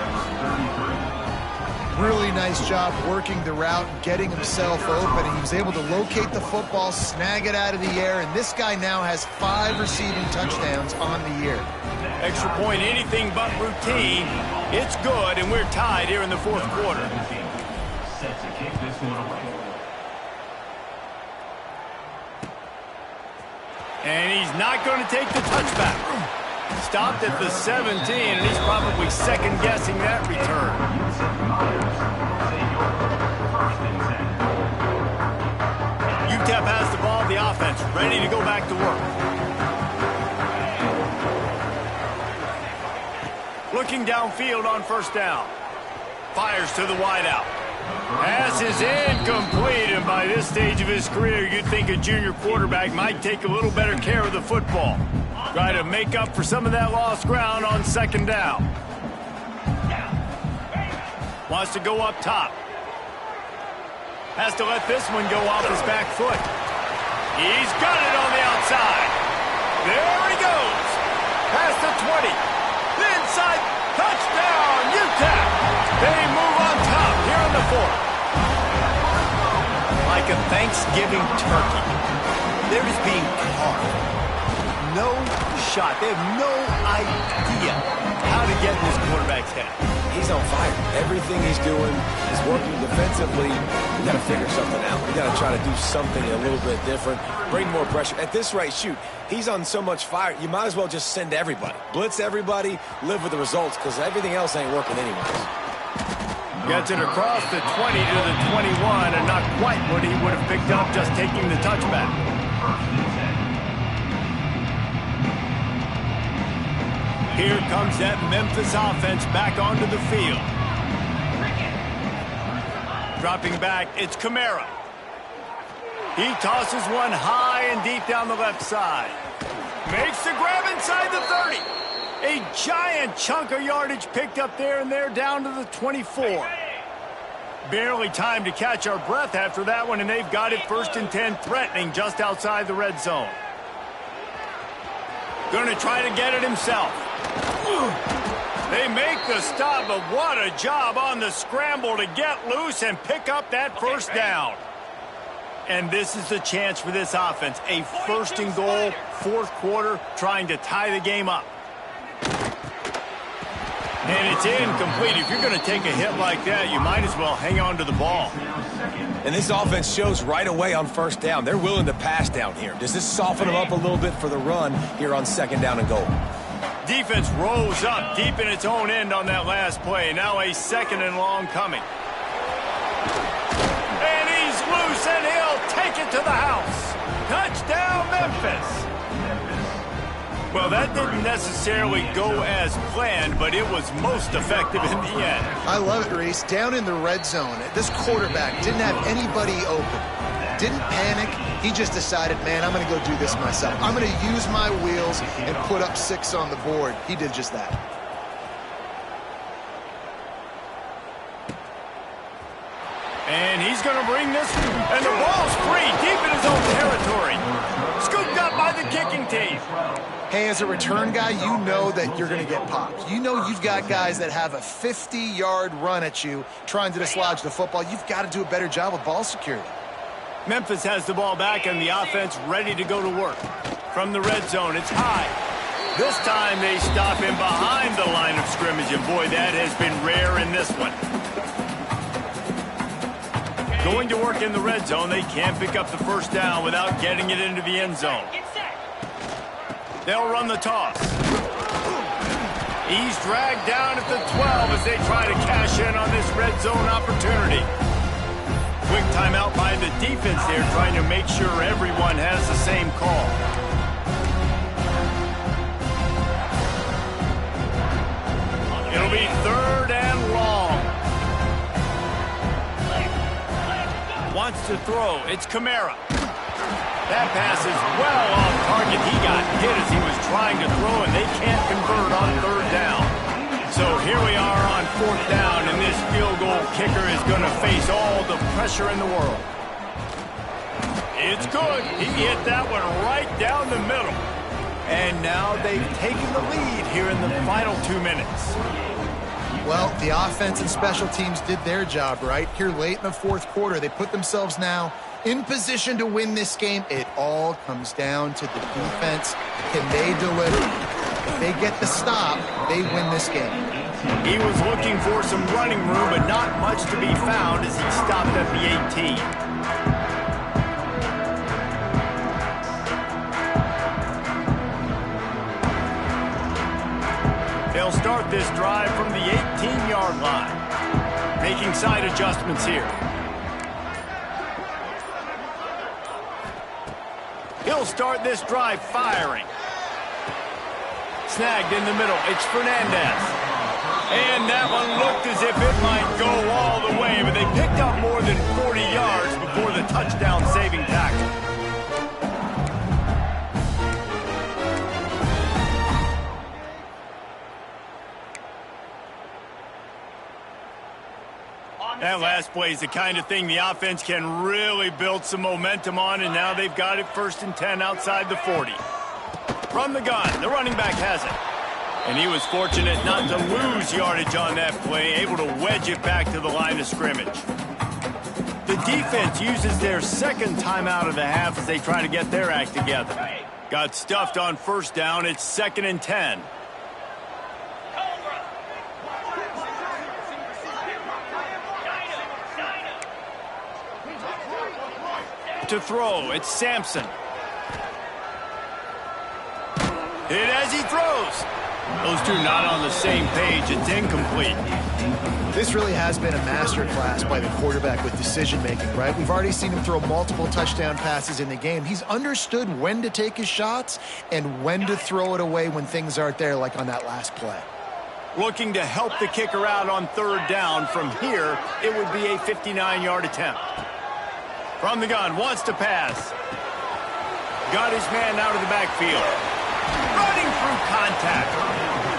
really nice job working the route, getting himself open, and he was able to locate the football, snag it out of the air, and this guy now has 5 receiving touchdowns on the year. Extra point, anything but routine. It's good, and we're tied here in the fourth quarter. Set to kick this one away. And he's not going to take the touchback. Stopped at the 17, and he's probably second-guessing that return. UTEP has the ball, the offense ready to go back to work. Looking downfield on first down. Fires to the wideout. Pass is incomplete, and by this stage of his career, you'd think a junior quarterback might take a little better care of the football. Try to make up for some of that lost ground on second down. Wants to go up top. Has to let this one go off his back foot. He's got it on the outside. There he goes. Past the 20. The inside. Touchdown, UTEP. They move on top here in the fourth. Like a Thanksgiving turkey. They're just being carved. No shot. They have no idea how to get in this quarterback's head. He's on fire. Everything he's doing is working defensively. We got to figure something out. We got to try to do something a little bit different. Bring more pressure. At this rate, shoot, he's on so much fire, you might as well just send everybody. Blitz everybody, live with the results, because everything else ain't working anyways. Gets it across the 20 to the 21, and not quite what he would have picked up just taking the touchback. Here comes that Memphis offense back onto the field. Dropping back, it's Kamara. He tosses one high and deep down the left side. Makes the grab inside the 30. A giant chunk of yardage picked up there, and they're down to the 24. Barely time to catch our breath after that one, and they've got it first and 10, threatening just outside the red zone. Going to try to get it himself. They make the stop, but what a job on the scramble to get loose and pick up that first down. And this is the chance for this offense. A first and goal, fourth quarter, trying to tie the game up. And it's incomplete. If you're going to take a hit like that, you might as well hang on to the ball. And this offense shows right away on first down. They're willing to pass down here. Does this soften them up a little bit for the run here on second down and goal? Defense rolls up deep in its own end on that last play. Now a second and long coming. And he's loose, and he'll take it to the house. Touchdown, Memphis. Well, that didn't necessarily go as planned, but it was most effective in the end. I love it, Reese. Down in the red zone, this quarterback didn't have anybody open. Didn't panic. He just decided, man, I'm going to go do this myself. I'm going to use my wheels and put up 6 on the board. He did just that. And he's going to bring this, and the ball's free, deep in his own territory. Scooped up by the kicking team. Hey, as a return guy, you know that you're going to get popped. You know you've got guys that have a 50-yard run at you trying to dislodge the football. You've got to do a better job with ball security. Memphis has the ball back, and the offense ready to go to work. From the red zone, it's high. This time they stop him behind the line of scrimmage, and boy, that has been rare in this one. Going to work in the red zone, they can't pick up the first down without getting it into the end zone. They'll run the toss. He's dragged down at the 12 as they try to cash in on this red zone opportunity. Quick timeout by the defense there, trying to make sure everyone has the same call. It'll be third and long. Wants to throw. It's Kamara. That pass is well off target. He got hit as he was trying to throw, and they can't convert on third down. So here we are on fourth down, and this field goal kicker is going to face all the pressure in the world. It's good. He hit that one right down the middle. And now they've taken the lead here in the final 2 minutes. Well, the offense and special teams did their job, right? Here late in the fourth quarter, they put themselves now in position to win this game. It all comes down to the defense. Can they deliver? If they get the stop, they win this game. He was looking for some running room, but not much to be found as he stopped at the 18. They'll start this drive from the 18-yard line. Making side adjustments here. He'll start this drive firing. Snagged in the middle. It's Fernandez. And that one looked as if it might go all the way, but they picked up more than 40 yards before the touchdown-saving tackle. That last play is the kind of thing the offense can really build some momentum on, and now they've got it 1st and 10 outside the 40. From the gun, the running back has it. And he was fortunate not to lose yardage on that play, able to wedge it back to the line of scrimmage. The defense uses their second timeout of the half as they try to get their act together. Got stuffed on 1st down. It's 2nd and 10. To throw, it's Sampson. Hit as he throws. Those two not on the same page. It's incomplete. This really has been a masterclass by the quarterback with decision-making, right? We've already seen him throw multiple touchdown passes in the game. He's understood when to take his shots and when to throw it away when things aren't there, like on that last play. Looking to help the kicker out on 3rd down. From here, it would be a 59-yard attempt. From the gun, wants to pass. Got his man out of the backfield. Running through contact.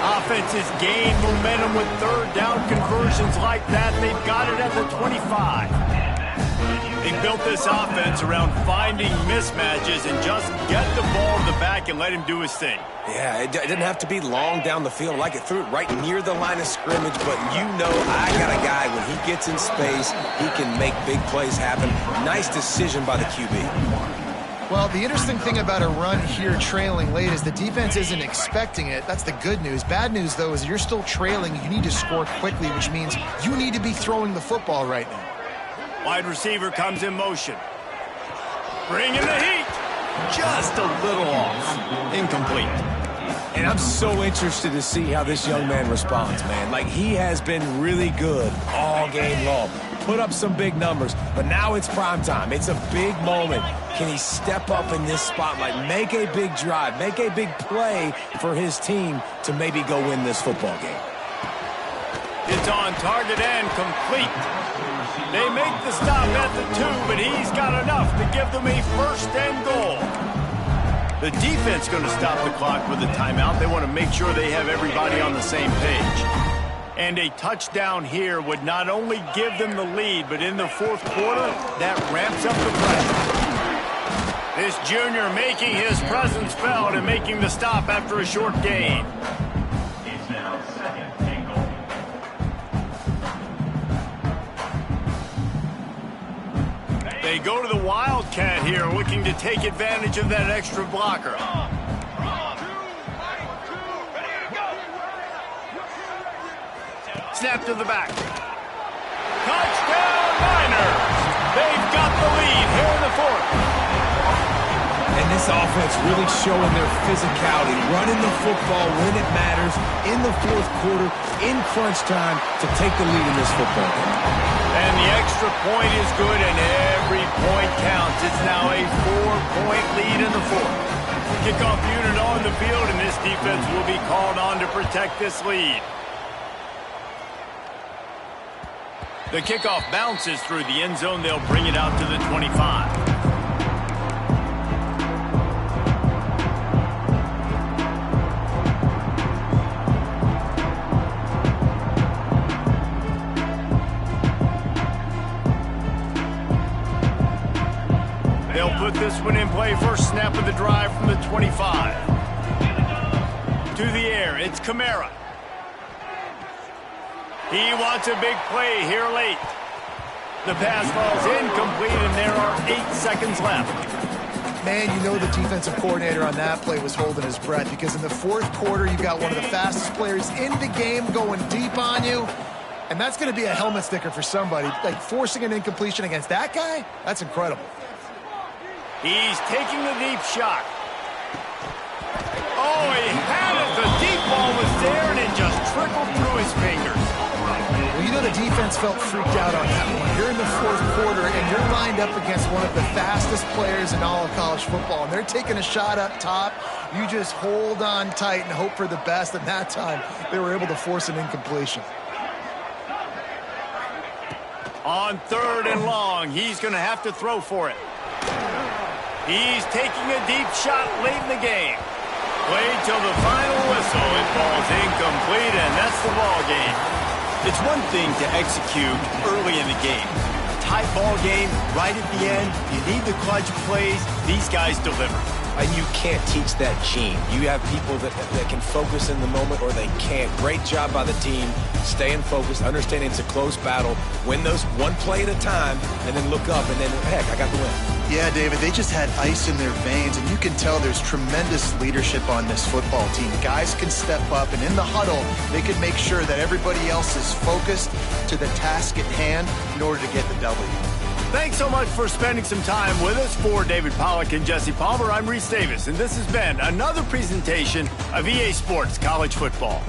Offenses gain momentum with 3rd down conversions like that. They've got it at the 25. They built this offense around finding mismatches and just get the ball to the back and let him do his thing. Yeah, it didn't have to be long down the field. Like it threw it right near the line of scrimmage, but you know I got a guy, when he gets in space, he can make big plays happen. Nice decision by the QB. Well, the interesting thing about a run here trailing late is the defense isn't expecting it. That's the good news. Bad news, though, is you're still trailing. You need to score quickly, which means you need to be throwing the football right now. Wide receiver comes in motion. Bringing the heat. Just a little off. Incomplete. And I'm so interested to see how this young man responds, man. Like, he has been really good all game long. Put up some big numbers, but now it's prime time. It's a big moment. Can he step up in this spotlight, make a big drive, make a big play for his team to maybe go win this football game? It's on target and complete. They make the stop at the 2, but he's got enough to give them a 1st and goal. The defense going to stop the clock with a timeout. They want to make sure they have everybody on the same page. And a touchdown here would not only give them the lead, but in the 4th quarter, that ramps up the pressure. This junior making his presence felt and making the stop after a short gain. It's now 2nd and goal. They go to the Wildcat here, looking to take advantage of that extra blocker. Snap to the back. Touchdown, Miners! They've got the lead here in the 4th. And this offense really showing their physicality, running the football when it matters, in the 4th quarter, in crunch time, to take the lead in this football game. And the extra point is good, and every point counts. It's now a 4-point lead in the 4th. Kickoff unit on the field, and this defense will be called on to protect this lead. The kickoff bounces through the end zone. They'll bring it out to the 25. They'll put this one in play. First snap of the drive from the 25. To the air, it's Kamara. He wants a big play here late. The pass falls incomplete, and there are 8 seconds left. Man, you know the defensive coordinator on that play was holding his breath, because in the fourth quarter, you got one of the fastest players in the game going deep on you, and that's going to be a helmet sticker for somebody. Like, forcing an incompletion against that guy, that's incredible. He's taking the deep shot. Oh, he had it. The deep ball was there, and it just trickled through his fingers. Well, you know the defense felt freaked out on that one. You're in the fourth quarter, and you're lined up against one of the fastest players in all of college football, and they're taking a shot up top. You just hold on tight and hope for the best, and that time they were able to force an incompletion. On 3rd and long, he's going to have to throw for it. He's taking a deep shot late in the game. Played till the final whistle. It falls incomplete, and that's the ball game. It's one thing to execute early in the game. Tight ball game, right at the end. You need the clutch plays. These guys deliver. And you can't teach that gene. You have people that can focus in the moment, or they can't. Great job by the team, staying focused, understanding it's a close battle, win those one play at a time, and then look up, and then, heck, I got the win. Yeah, David, they just had ice in their veins, and you can tell there's tremendous leadership on this football team. Guys can step up, and in the huddle, they can make sure that everybody else is focused to the task at hand in order to get the W. Thanks so much for spending some time with us. For David Pollack and Jesse Palmer, I'm Reese Davis, and this has been another presentation of EA Sports College Football.